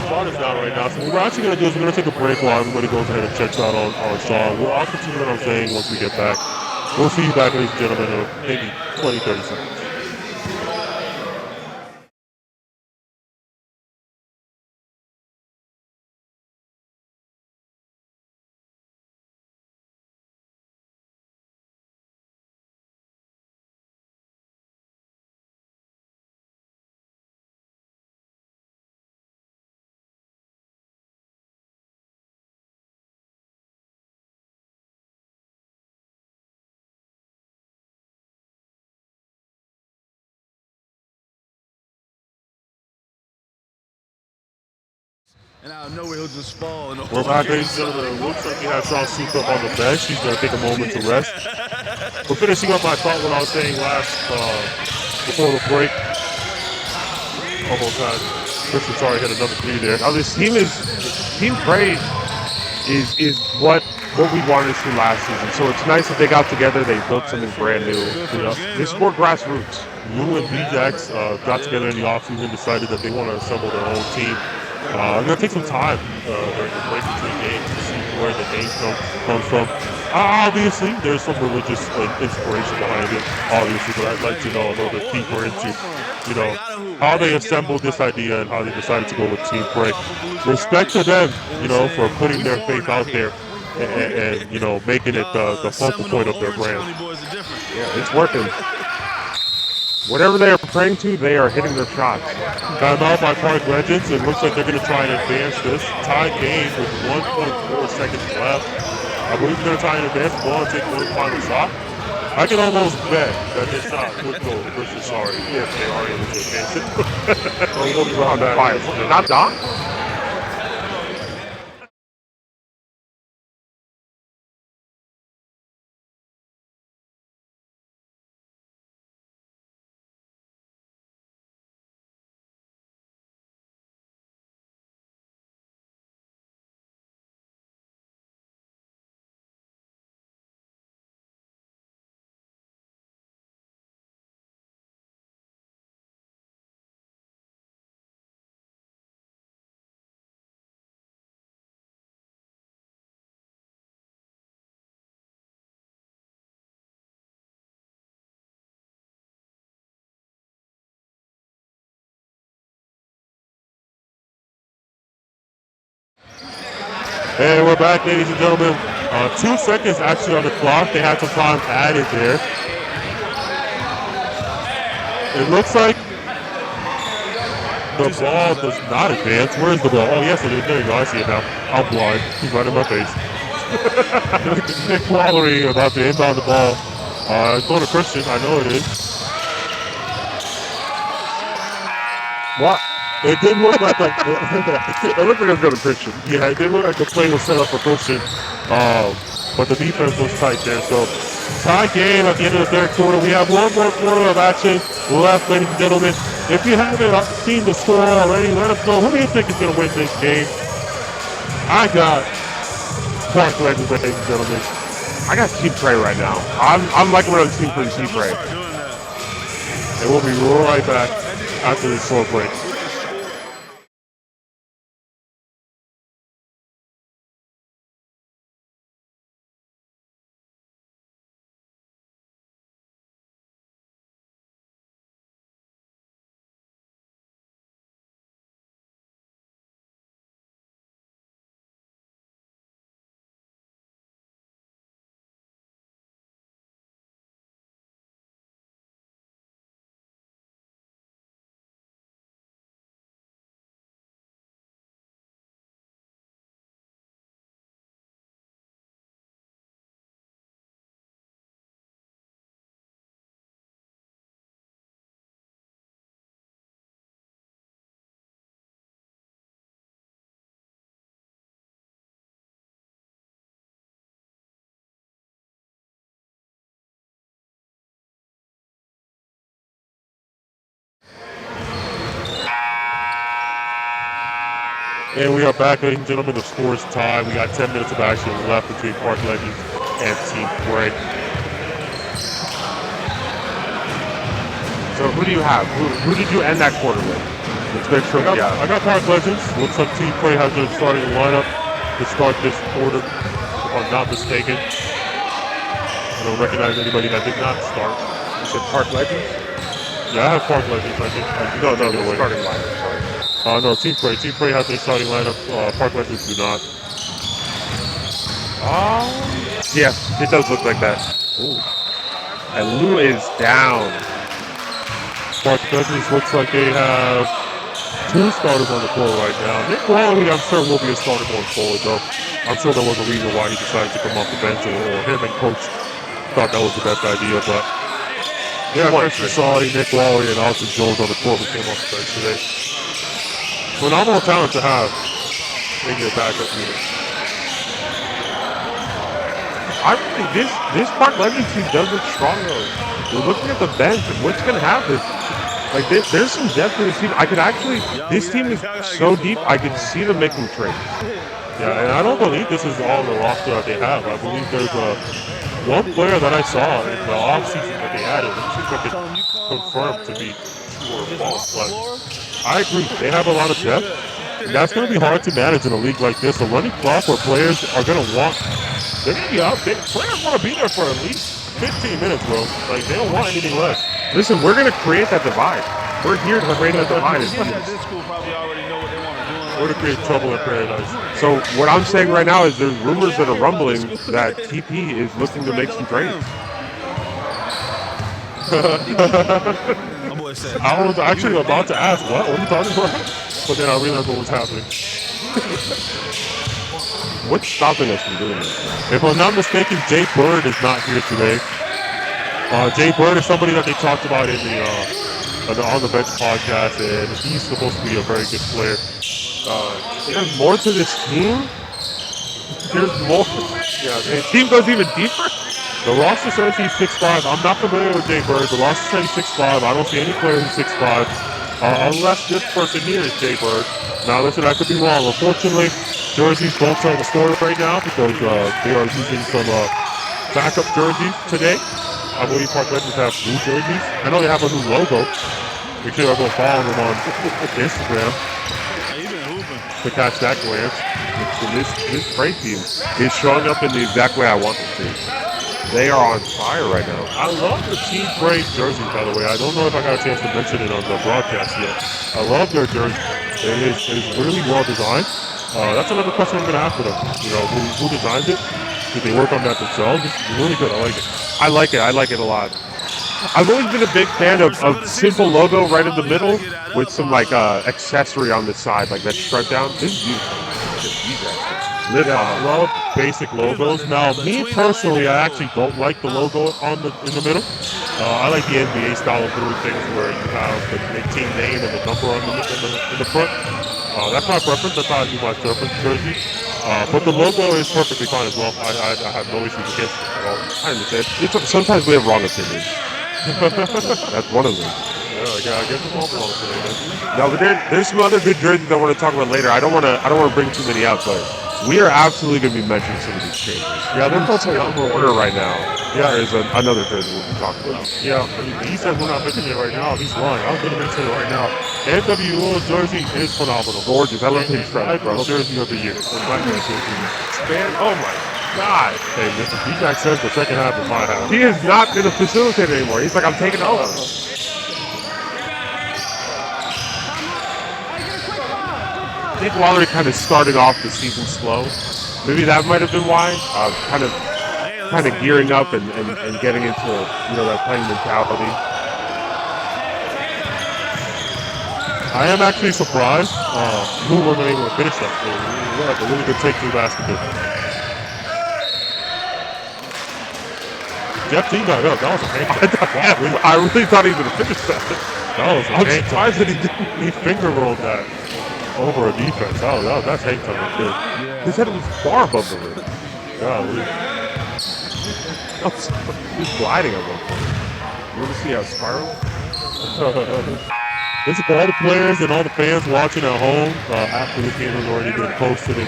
Sean is down right now. So what we're actually going to do is we're going to take a break while everybody goes ahead and checks out on Sean. I'll continue what I'm saying once we get back. We'll see you back, ladies and gentlemen, in maybe 20, 30 seconds. And out of nowhere, he'll just fall. And We're back, ladies and gentlemen. It looks like we have Sean Soup up on the bench. He's going to take a moment to rest. We're finishing up my thought what I was saying last before the break. Almost had Christian Sorry hit another three there. Now this team play is what we wanted to see last season. So it's nice that they got together. They built something brand new. You know, they scored grassroots. Lou and BJX got together in the offseason and decided that they want to assemble their own team. I'm going to take some time during the break between games to see where the name comes from. Obviously, there's some religious inspiration behind it, obviously, but I'd like to know a little bit deeper into, you know, how they assembled this idea and how they decided to go with Team Pray. Respect to them, you know, for putting their faith out there and you know, making it the focal point of their brand. Yeah, it's working. Whatever they are praying to, they are hitting their shots. Timeout by Park Legends. It looks like they're going to try and advance this. Tied game with 1.4 seconds left. I believe they're going to try and advance the ball and take one final shot. I can almost bet that this shot would go to Christian Sorry if they are able to advance it. We'll be on that fire. Not Don? And we're back, ladies and gentlemen. 2 seconds actually on the clock. They had some time added there. It looks like the ball does not advance. Where is the ball? Oh, yes, it is. There you go. I see it now. I'm blind. He's right in my face. Nick Quallery about to inbound the ball. It's going to Christian. I know it is. What? It did look like It looked like it was going to Christian. yeah, it did look like the play was set up for Christian, but the defense was tight there. So tie game at the end of the third quarter. We have one more quarter of action left, ladies and gentlemen. If you haven't seen the score already, let us know. Who do you think is going to win this game? I got Park Legends, ladies and gentlemen. I got Team Prey right now. I'm like one of the Team Prey. And we'll be right back after this short break. And we are back, ladies and gentlemen. The score is tied. We got 10 minutes of action left between Park Legends and Team Prey. So who do you have? Who did you end that quarter with? Let's make sure we got. I got Park Legends. Looks like Team Prey has their starting lineup to start this quarter, if I'm not mistaken. I don't recognize anybody that did not start. You said Park Legends? Yeah, I have Park Legends. I think. No, the starting lineup. Sorry. No, Team Prey. Team Prey has their starting lineup. Park Legends do not. Yes, it does look like that. Ooh. And Lou is down. Park Legends looks like they have two starters on the floor right now. Nick Quallery, I'm sure, will be a starter going forward, though. I'm sure there was a reason why he decided to come off the bench, or him and Coach thought that was the best idea. But yeah, Christian Sorry, Nick Quallery, and Austin Jones on the court who came off the bench today. Phenomenal talent to have. in your backup unit. I really, this Park Legends team does look strong though. We're looking at the bench and what's going to happen. Like there's some depth in this team. I could actually, this team is so deep, I could see them making trades. Yeah, and I don't believe this is all the roster that they have. I believe there's one player that I saw in the offseason that they added, which seems like it's confirmed to be true or false. But I agree, they have a lot of depth. And that's going to be hard to manage in a league like this. A running clock where players are going to want, they're going to be out there. Players want to be there for at least 15 minutes, bro. Like, they don't want anything less. Listen, we're going to create that divide. We're here to create that divide. This school probably already know what they want to do. We're to create trouble in paradise. So what I'm saying right now is there's rumors that are rumbling that TP is looking to make some trades. My boy said, I was actually about to ask, what are you talking about? But then I realized what was happening. What's stopping us from doing this? If I'm not mistaken, Jay Bird is not here today. Jay Bird is somebody that they talked about in the On the Bench podcast, and he's supposed to be a very good player. There's more to this team? There's more. Yeah, the team goes even deeper? The roster says he's 6'5". I'm not familiar with Jay Bird. The roster says he's 6'5". I don't see any player who's 6'5", unless this person here is Jay Bird. Now listen, I could be wrong. Unfortunately, jerseys don't tell the story right now because they are using some backup jerseys today. I believe Park Legends have new jerseys. I know they have a new logo. Make sure I go follow them on Instagram to catch that glance. So this Freight team is showing up in the exact way I want them to. They are on fire right now. I love the Team Freight jerseys, by the way. I don't know if I got a chance to mention it on the broadcast yet. I love their jersey. It is really well designed. That's another question I'm going to ask for them. You know, who designed it? Did they work on that themselves? It's really good. I like it. I like it. I like it a lot. I've always been a big fan of simple logo right in the middle with some like accessory on the side, like that stripe down. This is beautiful. I love basic logos. Now, me personally, I actually don't like the logo in the middle. I like the NBA style of doing things where you have the team name and the number in the front. That's my preference. That's how I do my surface jersey. But the logo is perfectly fine as well. I have no issues against it at all. I understand. Sometimes we have wrong opinions. That's one of them. Yeah, I guess it's all wrong today. No, but there's some other good jerseys I want to talk about later. I don't want to bring too many up, but we are absolutely going to be mentioning some of these changes. Yeah, they're posting on order right now. Yeah, there's another jersey we'll be talking about. Yeah, he said we're not mentioning it right now. He's lying. I'm going to mention it right now. NWO jersey is phenomenal. Gorgeous. I love his stripes, bro. Jersey of the year. Oh my God. Hey, Mr. D-Jack says the second half is my half. He is not in a facilitator anymore. He's like, I'm taking over. I think Waller kind of started off the season slow. Maybe that might have been why. Kind of gearing up and getting into that playing mentality. I am actually surprised who wasn't able to finish that. We had a really good take to the basket there. Jeff T got up. That was a hang. I really thought he was going to finish that. That was a I'm hang. surprised that he didn't. He finger rolled that over a defense. That's hang time right there. His head was far above the rim. Golly. He was gliding at one point. You want to see how spiral? This is for all the players and all the fans watching at home after the game has already been posted and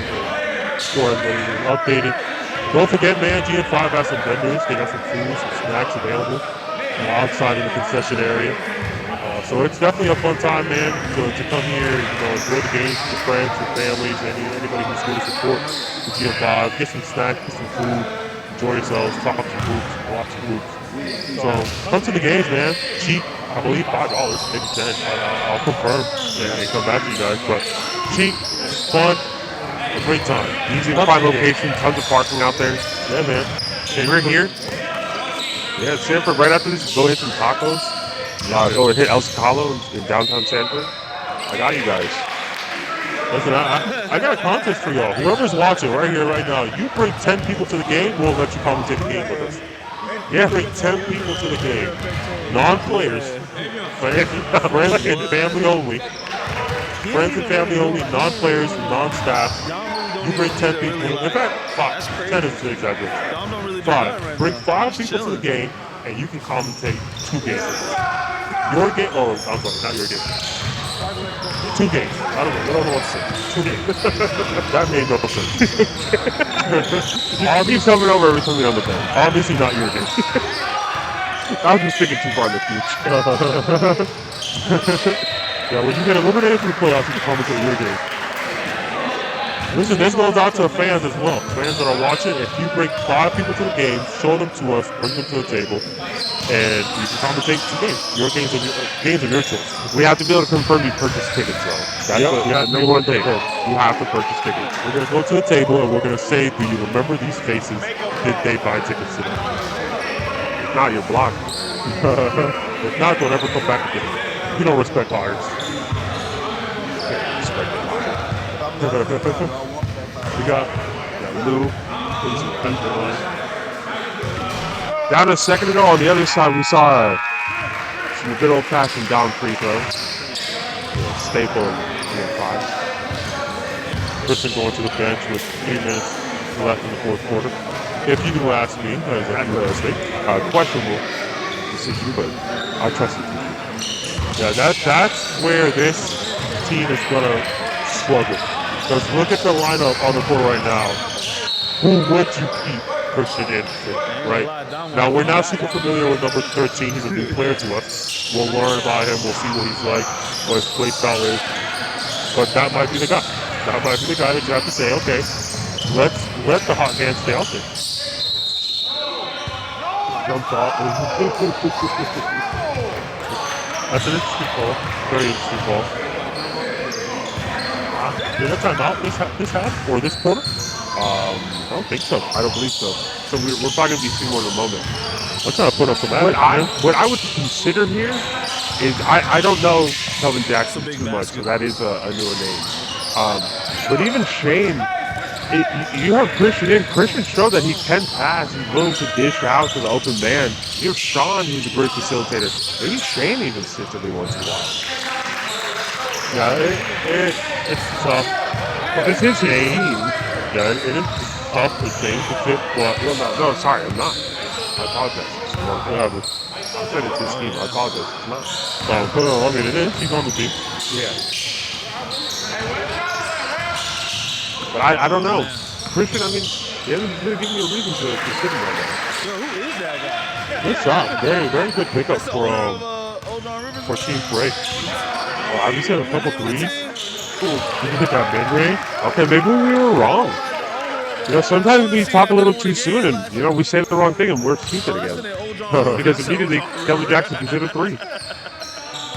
scored and updated. Don't forget, man, GM5 has some vendors. They got some food, some snacks available outside in the concession area. So it's definitely a fun time, man, to come here, enjoy the games with your friends, your families, anybody who's going to support the GM5. Get some snacks, get some food, enjoy yourselves, talk some hoops, watch some hoops. So come to the games, man. Cheap. I believe $5, maybe 10. I'll confirm and come back to you guys. But cheap, fun, a great time. Easy to find location, tons of parking out there. Yeah, man. And we're here. Yeah, Sanford, right after this, go hit some tacos. Go hit El Scalo in downtown Sanford. I got you guys. Listen, I got a contest for y'all. Whoever's watching right here, right now, you bring 10 people to the game, we'll let you commentate the game with us. Yeah, bring 10 people to the game. Non-players. Friends and family only. friends and family only, non-players, non-staff. You bring 10 people. In fact, 5. 10 is the exaggeration. 5. Bring 5 people to the game, and you can commentate 2 games. Your game, oh, I'm sorry, not your game. 2 games. I don't know what to say. 2 games. That made no sense. He's coming over every time we're on the bench. Obviously not your game. I was just thinking too far in the future. Yeah, when you get eliminated from the playoffs, you can commentate your game. Listen, this goes out to fans as well. Fans that are watching, if you bring 5 people to the game, show them to us, bring them to the table, and you can commentate 2 games. Your games of your choice. We have to be able to confirm you purchase tickets, though. That's the number one thing. You have to purchase tickets. We're going to go to the table and we're going to say, do you remember these faces? Did they buy tickets to them? If not, you're blocked. If not, don't ever come back again. You don't respect hires. We got Lou. Down a second ago, on the other side, we saw some good old-fashioned down free throw. Staple of GM5. Christian going to the bench with 3 minutes left in the 4th quarter. If you do ask me, as a real estate, Questionable decision, but I trust it. Yeah, that's where this team is going to struggle. Because look at the lineup on the court right now. Who would you keep Christian in for, right? Now, we're not super familiar with number 13. He's a new player to us. We'll learn about him. We'll see what he's like, what his play style is. But that might be the guy. That might be the guy that you have to say, okay, let's let the hot hand stay out there. Jump shot. That's an interesting call. Very interesting call. Did that time out this half or this quarter? I don't think so. I don't believe so. So we're probably going to be seeing more in a moment. I'm trying to put up some action. What I would consider here is I don't know Kelvin Jackson too much, because that is a newer name. But even Shane, you have Christian in. Christian showed that he can pass. He's willing to dish out to the open man. You have Sean, who's a great facilitator. Maybe Shane even sits every once in a while. Yeah, it's tough. It's his team. Yeah, it is tough to change the fit, but... No, sorry, I'm not. I apologize. Whatever. I said it's his team. I apologize. It's not. I mean, it is. He's on the team. Yeah. But I don't know. Christian, I mean, he hasn't really given me a reason to sit him right now. Yo, who is that guy? Good shot. Very, very good pickup for Team Break. I just had a couple threes. Did you hit that mid-range? Okay, maybe we were wrong. You know, sometimes we talk a little too soon and, you know, we say the wrong thing and we're stupid again. Because immediately Kelvin Jackson can hit a 3.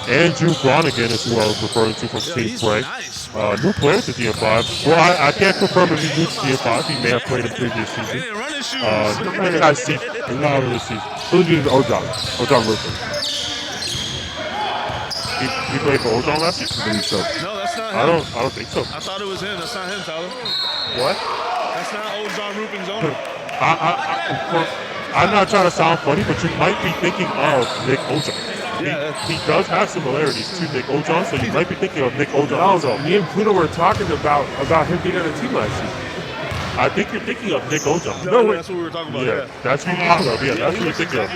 And Drew Bronigan is who I was referring to from Team Break. New player to GM5. Well, I can't confirm if he's new to GM5. He may have played in previous season. I see. Not really season. Who's using Ojon Wilson? He played for Ojon last year? I believe so. No, that's not him. I don't think so. I thought it was him. That's not him, Tyler. What? That's not old John Rooping's owner. I'm not trying to sound funny, but you might be thinking of Nick Ojon. Yeah. He does have similarities to Nick Ojon, so you might be thinking of Nick Ojon. Also, me and Pluto were talking about him being on the team last season. I think you're thinking of Nick Ojon. No, that's what we were talking about. Yeah, that's what you're thinking of. Yeah, that's what you're thinking of.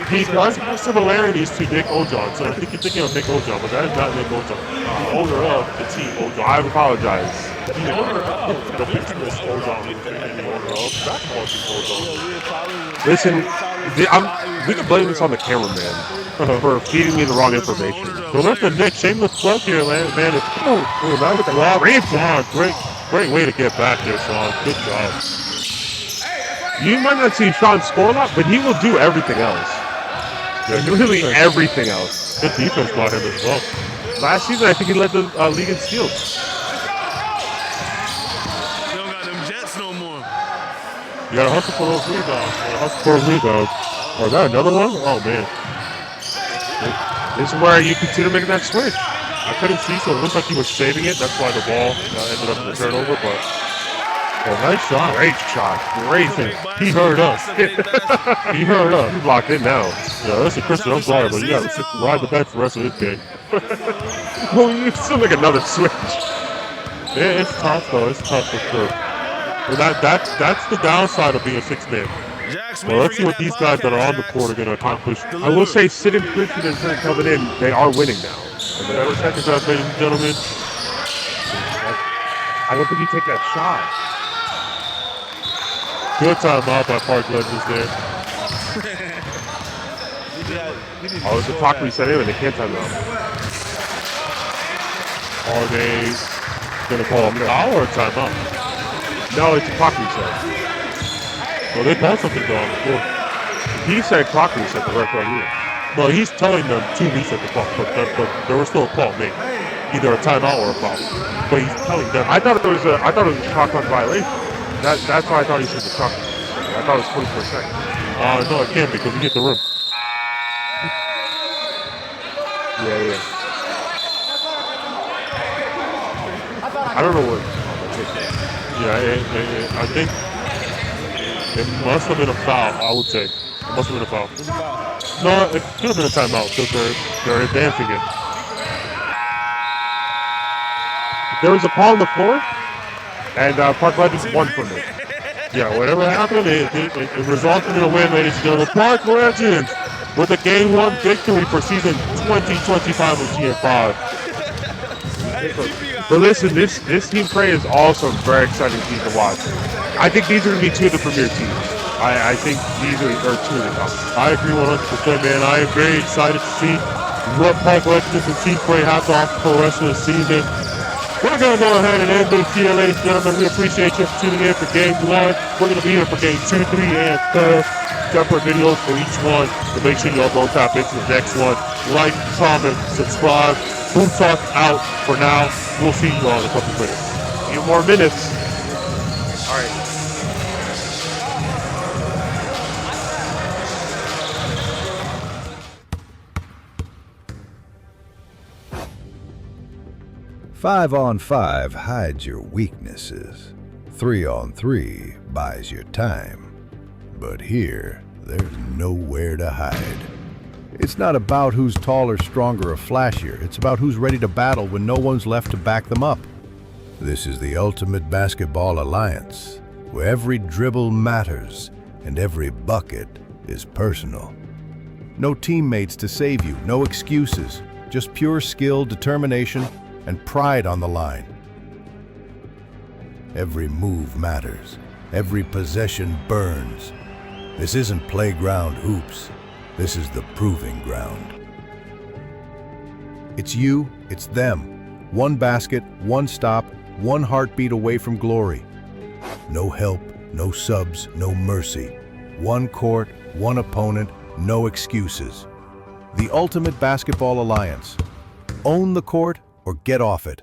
He does have similarities to Nick Ojon, so I think you're thinking of Nick Ojon, but that is not Nick Ojon. The owner of the team, Ojon. I apologize. The owner of the business, Ojon, and the owner of basketball team, Ojon. Listen, we can blame this on the cameraman for feeding me the wrong information. So let the Nick shameless plug here, man. That was a great job. Great way to get back there, Sean. Good job. You might not see Sean score a lot, but he will do everything else. Yeah, Literally everything else. Good defense by him as well. Last season, I think he led the league in steals. They don't got them Jets no more. You gotta hustle for those rebounds. Oh, is that another one? Oh, man. This is where you consider making that switch. I couldn't see, so it looked like he was saving it. That's why the ball ended up in the turnover, but nice shot. Great shot. Great thing. He heard us. He heard us. He's locked in now. Yeah, listen, Christian, I'm sorry, but you gotta ride the bench for the rest of this game. Well, it's still like another switch. It's tough though. It's tough for sure. But that's the downside of being a 6-man. Well, let's see what these guys that are on the court are going to accomplish. I will say, Sid and Christian and Trent coming in, they are winning now. And the better seconds out, ladies and gentlemen. I don't think he take that shot. Good timeout by Park Legends there. Oh, it's a clock reset anyway. They can't time it out. Are they going to call a foul or a timeout? No, it's a clock reset. Well, they called something on the floor. He said clock reset, the ref right here. No, he's telling them to reset the clock, but there was still a call made. Either a timeout or a foul. But he's telling them. I thought it was a shot clock violation. That's why I thought he said the clock. I thought it was 20 per second. No, it can't because he hit the rim. Yeah. I don't know what. Yeah, I think it must have been a foul, I would say. It must have been a foul. No, it could have been a timeout because they're advancing it. There was a call on the floor, and Park Legends won from it. Yeah, whatever happened, it resulted in a win, ladies and gentlemen. Park Legends with a Game 1 victory for season 2025 of GM5. But listen, this Team Prey is also a very exciting team to watch. I think these are going to be two of the premier teams. I think these are two of the top. I agree 100%, man. I am very excited to see what Park Legends and Team Prey have to offer for the rest of the season. We're going to go ahead and end this here, ladies and gentlemen. We appreciate you tuning in for Game 1. We're going to be here for Game 2, 3, and 4. Separate videos for each one. So make sure y'all go tap into the next one. Like, comment, subscribe. Boom Talk out for now. We'll see you all in a couple minutes. A few more minutes. All right. Five on five hides your weaknesses. 3-on-3 buys your time. But here, there's nowhere to hide. It's not about who's taller, stronger, or flashier. It's about who's ready to battle when no one's left to back them up. This is the Ultimate Basketball Alliance, where every dribble matters and every bucket is personal. No teammates to save you, no excuses, just pure skill, determination, and pride on the line. Every move matters. Every possession burns. This isn't playground hoops. This is the proving ground. It's you, it's them. One basket, one stop, one heartbeat away from glory. No help, no subs, no mercy. One court, one opponent, no excuses. The Ultimate Basketball Alliance. Own the court or get off it.